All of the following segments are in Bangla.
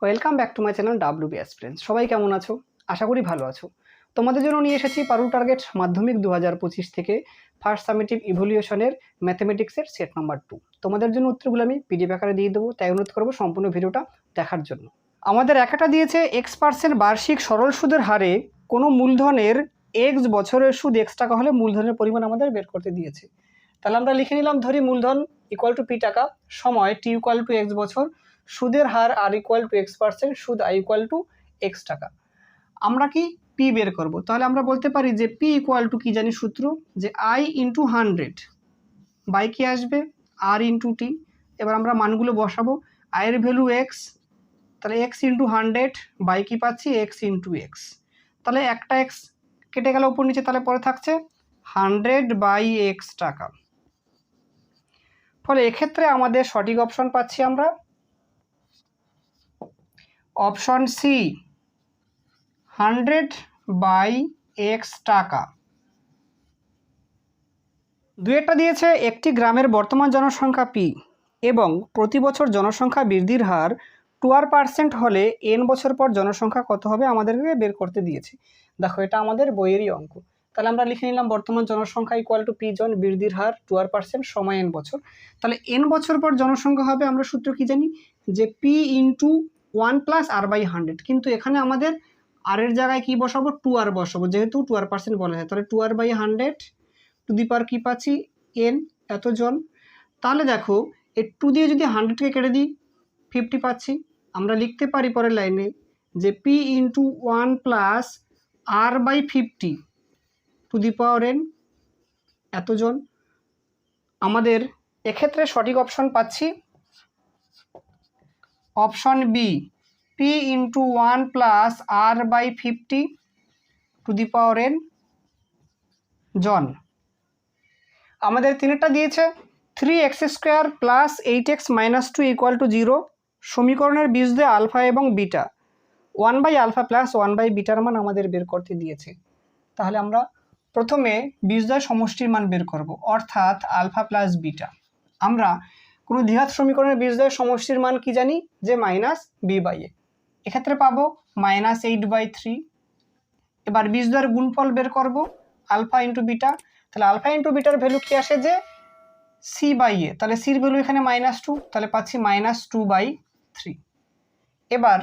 Welcome back to my channel WB aspirants. সবাই কেমন আছো? আশা করি ভালো আছো। তোমাদের জন্য নিয়ে এসেছি পারুল টার্গেট মাধ্যমিক 2025 থেকে ফার্স্ট সামেটিভ ইভ্যালুয়েশনের ম্যাথমেটিক্সের সেট নাম্বার 2। তোমাদের জন্য উত্তরগুলো আমি পিডিএফ আকারে দিয়ে দেবো, তাই অনুরোধ করবো সম্পূর্ণ ভিডিওটা দেখার জন্য। আমাদের একটা দিয়েছে x% বার্ষিক সরল সুদের হারে কোনো মূলধনের x বছরের সুদ x টাকা হলে মূলধনের পরিমাণ আমাদের বের করতে দিয়েছে। তাহলে আমরা লিখে নিলাম, ধরি মূলধন ইকুয়াল টু পি টাকা, সময় টি ইকুয়াল টু x বছর, সুদের হার আর ইকুয়াল টু x%, সুদ আই ইকুয়াল টু x টাকা। আমরা কি পি বের করব? তাহলে আমরা বলতে পারি যে পি ইকুয়াল টু কি জানি সূত্র, যে আই ইন্টু 100 বাই কি আসবে আর ইন্টু টি। এবার আমরা মানগুলো বসাবো। আয়ের ভ্যালু এক্স, তাহলে এক্স ইন্টু 100 বাই কি পাচ্ছি এক্স ইন্টু এক্স। তাহলে একটা এক্স কেটে গেল উপর নিচে, তাহলে পরে থাকছে 100 বাই এক্স টাকা। ফলে এক্ষেত্রে আমাদের সঠিক অপশন পাচ্ছি আমরা অপশন সি, 100 বাই এক্স টাকা। দুইটা দিয়েছে একটি গ্রামের বর্তমান জনসংখ্যা পি এবং প্রতি বছর জনসংখ্যা বৃদ্ধির হার 2% হলে এন বছর পর জনসংখ্যা কত হবে আমাদেরকে বের করতে দিয়েছে। দেখো, এটা আমাদের বইয়েরই অঙ্ক। তাহলে আমরা লিখে নিলাম বর্তমান জনসংখ্যা ইকুয়াল টু পি জন, বৃদ্ধির হার 2% সময় এন বছর। তাহলে এন বছর পর জনসংখ্যা হবে, আমরা সূত্র কি জানি, যে P into 1 plus R by 100। কিন্তু এখানে আমাদের আর এর জায়গায় কি বসাবো, 2r বসাবো, যেহেতু 2% বলা হয়। তাহলে 2r বাই 100 টু দি পাওয়ার কি পাচ্ছি এন, এতজন। তাহলে দেখো, এই 2 দিয়ে যদি 100কে কেটে দিই 50 পাচ্ছি। আমরা লিখতে পারি পরের লাইনে যে P into 1 plus R by 50 to the power N, এতজন। আমাদের এক্ষেত্রে সঠিক অপশন পাচ্ছি option B, P into 1 plus R by 50 to the power N জন। আমাদের তিনটা দিয়েছে 3x² plus 8x minus 2 equal to 0। সমীকরণের বীজদ্বয় আলফা এবং beta 1 by alpha plus 1 by বিটার মান আমাদের বের করতে দিয়েছে। তাহলে আমরা প্রথমে বীজদ্বয় সমষ্টির মান বের করব, অর্থাৎ আলফা প্লাস বিটা। আমরা কোনো দ্বিঘাত সমীকরণের বীজদ্বয় সমষ্টির মান কি জানি, যে মাইনাস বি বাই এ। এক্ষেত্রে পাবো -8/3। এবার বীজদ্বয়ের গুণফল বের করব, আলফা ইন্টু বিটা। তাহলে আলফা ইন্টু বিটার ভ্যালু কি আসে, যে সি বাই এ। তাহলে সির ভ্যালু এখানে -2, তাহলে পাচ্ছি -2/3। এবার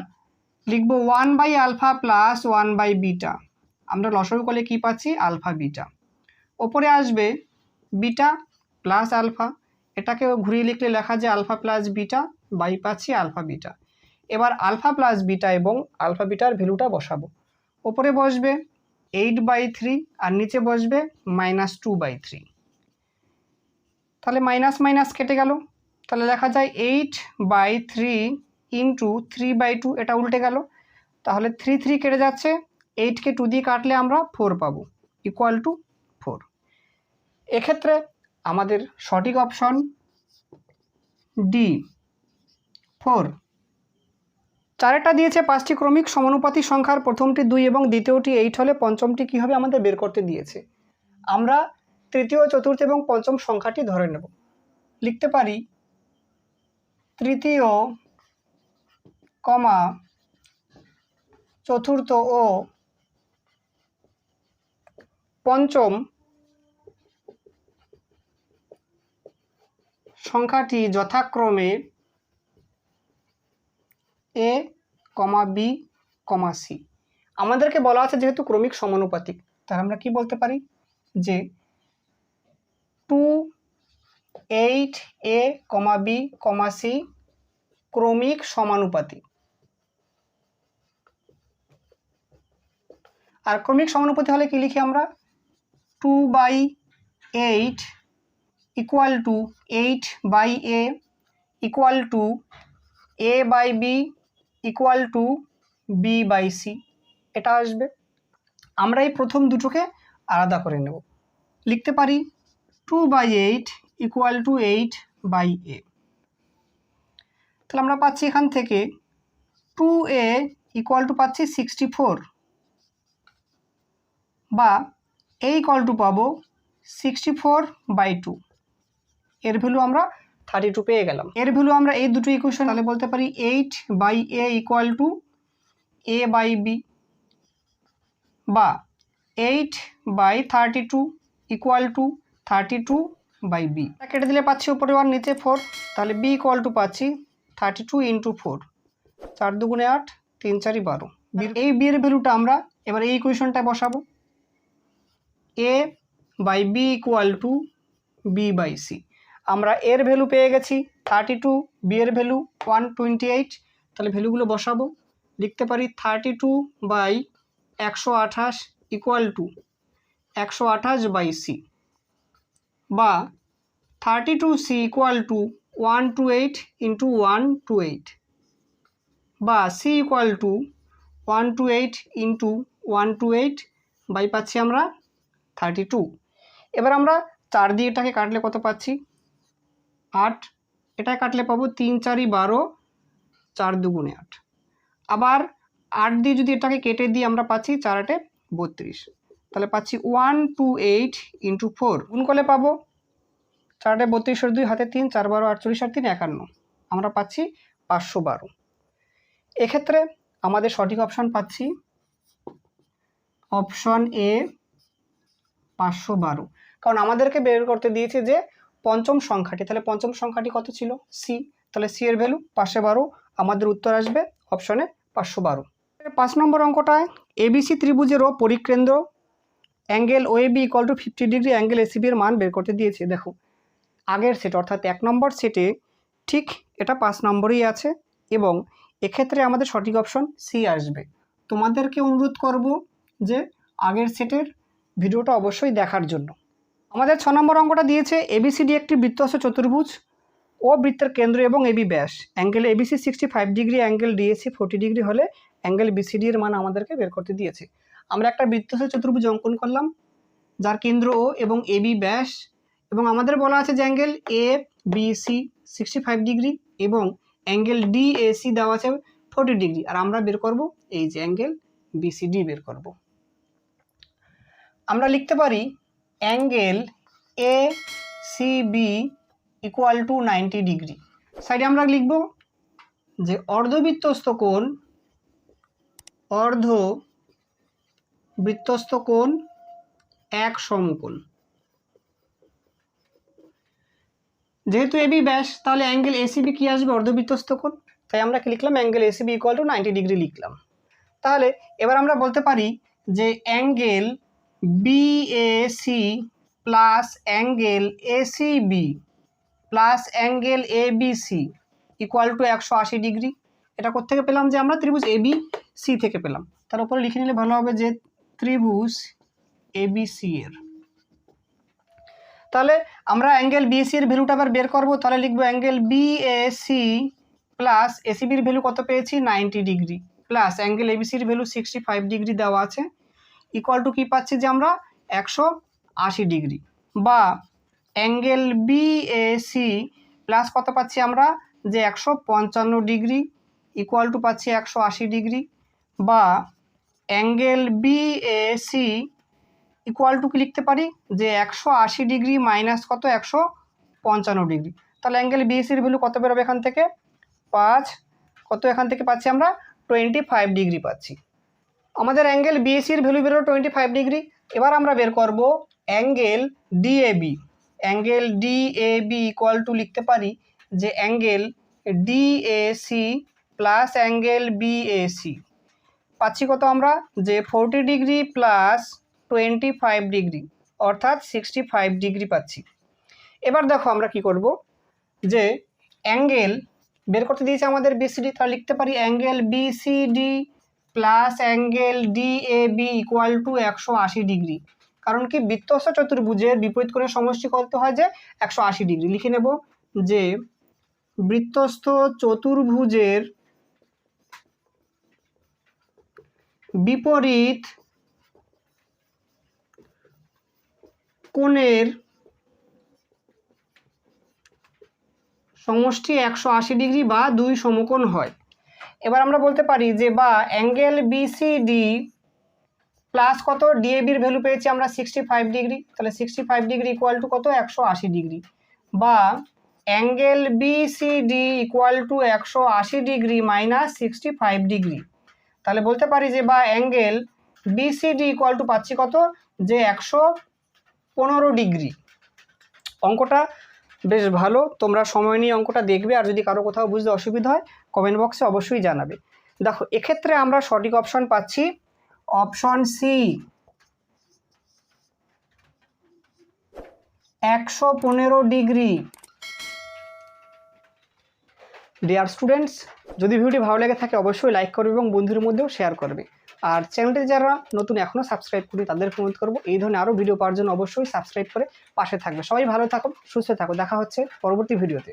লিখব 1 by alpha plus 1 by beta. আমরা লসাগু করলে কি পাচ্ছি, আলফা বিটা। ওপরে আসবে বিটা প্লাস আলফা, এটাকে ঘুরিয়ে লিখলে লেখা যায় আলফা প্লাস বিটা বাই পাচ্ছি আলফা বিটা। এবার আলফা প্লাস বিটা এবং আলফা বিটার ভ্যালুটা বসাবো। ওপরে বসবে 8/3 আর নিচে বসবে -2/3। তাহলে মাইনাস মাইনাস কেটে গেল, তাহলে লেখা যায় 8/3 ইন্টু 3/2, এটা উল্টে গেল। তাহলে 3 কেটে যাচ্ছে, 8কে 2 দিয়ে কাটলে আমরা 4 পাবো, ইকুয়াল টু 4। এক্ষেত্রে আমাদের সঠিক অপশন ডি, 4। চারটা দিয়েছে 5টি ক্রমিক সমানুপাতি সংখ্যার প্রথমটি 2 এবং দ্বিতীয়টি 8 হলে পঞ্চমটি কী হবে আমাদের বের করতে দিয়েছে। আমরা তৃতীয়, চতুর্থ এবং পঞ্চম সংখ্যাটি ধরে নেব। লিখতে পারি তৃতীয়, চতুর্থ ও পঞ্চম সংখ্যাটি যথাক্রমে এ, বি, সি। আমাদেরকে বলা আছে যেহেতু ক্রমিক সমানুপাতিক, তাহলে আমরা কি বলতে পারি, যে 2, 8, এ, বি, সি ক্রমিক সমানুপাতিক। আর ক্রমিক সমানুপাতি হলে কি লিখি আমরা, 2/8 equal to 8/a equal to a/b equal to b/c, এটা আসবে। আমরা এই প্রথম দুটোকে আলাদা করে নেব। লিখতে পারি 2/8 ইকুয়াল টু 8/a। তাহলে আমরা পাচ্ছি এখান থেকে 2a ইকুয়াল টু পাচ্ছি 64, বা a ইকুয়াল টু পাবো 64/2। এর ভ্যালু আমরা 32 পেয়ে গেলাম। এর ভ্যালু আমরা এই দুটো ইকুয়েশন তাহলে বলতে পারি 8/a ইকুয়াল টু a/b, বা 8/32 ইকুয়াল টু 32/b। কেটে দিলে পাচ্ছি উপরে 1 নিচে 4, তাহলে b ইকুয়াল টু পাচ্ছি 32 ইন্টু 4, 4 দুগুণে 8, 3 4 12। এই b এর ভ্যালুটা আমরা এবার এই ইকুয়েশনটায় বসাবো, a/b ইকুয়াল টু b/c। আমরা এর ভ্যালু পেয়ে গেছি 32, b এর ভ্যালু 128, তাহলে ভ্যালুগুলো বসাবো। লিখতে পারি 32/128 ইকুয়াল টু 128/c, বা 32c ইকুয়াল টু 128 ইন্টু 128, বা c equal to 128 into 128 by পাচ্ছি আমরা 32। এবার আমরা 4 দিয়ে এটাকে কাটলে কত পাচ্ছি 8, এটাকে কাটলে পাবো 3 4 12, 4 দুগুণে 8। আবার 8 দিয়ে যদি এটাকে কেটে দিই আমরা পাচ্ছি 4 8 32, তাহলে পাচ্ছি 128 ইন্টু 4, গুণ করলে পাবো 4 8 32 2 হাতে 3, 4 12 48 আর 3 51, আমরা পাচ্ছি 512। এক্ষেত্রে আমাদের সঠিক অপশান পাচ্ছি অপশন এ 512, কারণ আমাদেরকে বের করতে দিয়েছে যে পঞ্চম সংখ্যাটি, তাহলে পঞ্চম সংখ্যাটি কত ছিল সি, তাহলে সি এর ভ্যালু 512, আমাদের উত্তর আসবে অপশনে 512। 5 নম্বর অঙ্কটায় এবিসি ত্রিভুজেরও পরিকেন্দ্র angle OAB equal to 50 degree angle ACB এর মান বের করতে দিয়েছে। দেখো আগের সেট অর্থাৎ 1 নম্বর সেটে ঠিক এটা 5 নম্বরেই আছে, এবং এক্ষেত্রে আমাদের সঠিক অপশন সি আসবে। তোমাদেরকে অনুরোধ করব যে আগের সেটের ভিডিওটা অবশ্যই দেখার জন্য। আমাদের 6 নম্বর অঙ্কটা দিয়েছে এবিসিডি একটি বৃত্তস্থ চতুর্ভুজ, ও বৃত্তের কেন্দ্র এবং এবি ব্যাস, angle ABC 65 degree, angle DAC 40 degree হলে অ্যাঙ্গেল বিসিডি এর মান আমাদেরকে বের করতে দিয়েছে। আমরা একটা বৃত্তস্থ চতুর্ভুজ অঙ্কন করলাম যার কেন্দ্র ও এবং এবি ব্যাস, এবং আমাদের বলা আছে যে অ্যাঙ্গেল এ বিসি 65 ডিগ্রি এবং অ্যাঙ্গেল ডিএসি দেওয়া আছে 40 ডিগ্রি, আর আমরা বের করব এই যে অ্যাঙ্গেল বিসিডি বের করব। আমরা লিখতে পারি angle A CB equal to 90 degree. সাইডে আমরা লিখব যে অর্ধবৃত্তস্থ কোণ এক সমকোণ। যেহেতু এবি ব্যাস তাহলে অ্যাঙ্গেল এসিবি কি আসবে অর্ধবৃত্তস্থ কোণ, তাই আমরা কি লিখলাম angle ACB equal to 90 degree লিখলাম। তাহলে এবার আমরা বলতে পারি যে angle BAC plus angle ACB plus angle ABC equal to 180 degree. এটা কোত্থেকে পেলাম যে আমরা ত্রিভুজ এবি সি থেকে পেলাম। তার উপরে লিখে নিলে ভালো হবে যে ত্রিভুজ এবিসি এর। তাহলে আমরা অ্যাঙ্গেল বিএসি এর ভ্যালুটা আবার বের করব, তাহলে লিখবো অ্যাঙ্গেল বিএসি প্লাস এসিবির ভ্যালু কত পেয়েছি 90 ডিগ্রি, প্লাস অ্যাঙ্গেল এবিসির ভ্যালু 65 ডিগ্রি দেওয়া আছে, ইকুয়াল টু কী পাচ্ছি যে আমরা 180 ডিগ্রি, বা অ্যাঙ্গেল বিএসি প্লাস কত পাচ্ছি আমরা যে 155 ডিগ্রি ইকুয়াল টু পাচ্ছি 180 ডিগ্রি, বা অ্যাঙ্গেল বিএসি ইকুয়াল টু কি লিখতে পারি যে 180 ডিগ্রি মাইনাস কত 155 ডিগ্রি। তাহলে অ্যাঙ্গেল বিএসির ভ্যালু কত বেরোবে এখান থেকে 5, কত এখান থেকে পাচ্ছি আমরা 25 ডিগ্রি পাচ্ছি। আমাদের অ্যাঙ্গেল বিএসির ভ্যালু বেরোলো 25 ডিগ্রি। এবার আমরা বের করব angle DAB. Angle DAB equal to লিখতে পারি যে angle DAC plus angle BAC পাচ্ছি কত আমরা যে 40 ডিগ্রি প্লাস 25 ডিগ্রি অর্থাৎ 65 ডিগ্রি পাচ্ছি। এবার দেখো আমরা কি করব যে অ্যাঙ্গেল বের করতে দিয়েছে আমাদের বিসিডি, তাহলে লিখতে পারি angle BCD plus angle DAB equal two 180 degree, কারণ কি বৃত্তস্থ চতুর্ভুজের বিপরীত কোণের সমষ্টি কত হয় যে 180 ডিগ্রি। লিখে নেব যে বৃত্তস্থ চতুর্ভুজের বিপরীত কোণের সমষ্টি 180 ডিগ্রি বা 2 সমকোণ হয়। এবার আমরা বলতে পারি যে বা অ্যাঙ্গেল বিসিডি প্লাস কত ডিএবির ভ্যালু পেয়েছি আমরা 65 ডিগ্রি, তাহলে 65 ডিগ্রি ইকুয়াল টু কত 180 ডিগ্রি, বা angle BCD equal to 180 degree minus 65 degree. তাহলে বলতে পারি যে বা অ্যাঙ্গেল বিসিডি ইকুয়াল টু পাচ্ছি কত, যে 115 ডিগ্রি। অঙ্কটা বেশ ভালো, তোমরা সময় নিয়ে অঙ্কটা দেখবে, আর যদি কারো কোথাও বুঝতে অসুবিধা হয় কমেন্ট বক্সে অবশ্যই জানাবে। দেখো এক্ষেত্রে আমরা সঠিক অপশন পাচ্ছি option C, 115 degree. Dear students, যদি ভিডিওটি ভালো লেগে থাকে অবশ্যই লাইক করবে এবং বন্ধুদের মধ্যেও শেয়ার করবে। আর চ্যানেলটি যারা নতুন এখনও সাবস্ক্রাইব করি তাদেরকে অনুরোধ করবো এই ধরনের আরও ভিডিও পাওয়ার জন্য অবশ্যই সাবস্ক্রাইব করে পাশে থাকবে। সবাই ভালো থাকো, সুস্থ থাকো, দেখা হচ্ছে পরবর্তী ভিডিওতে।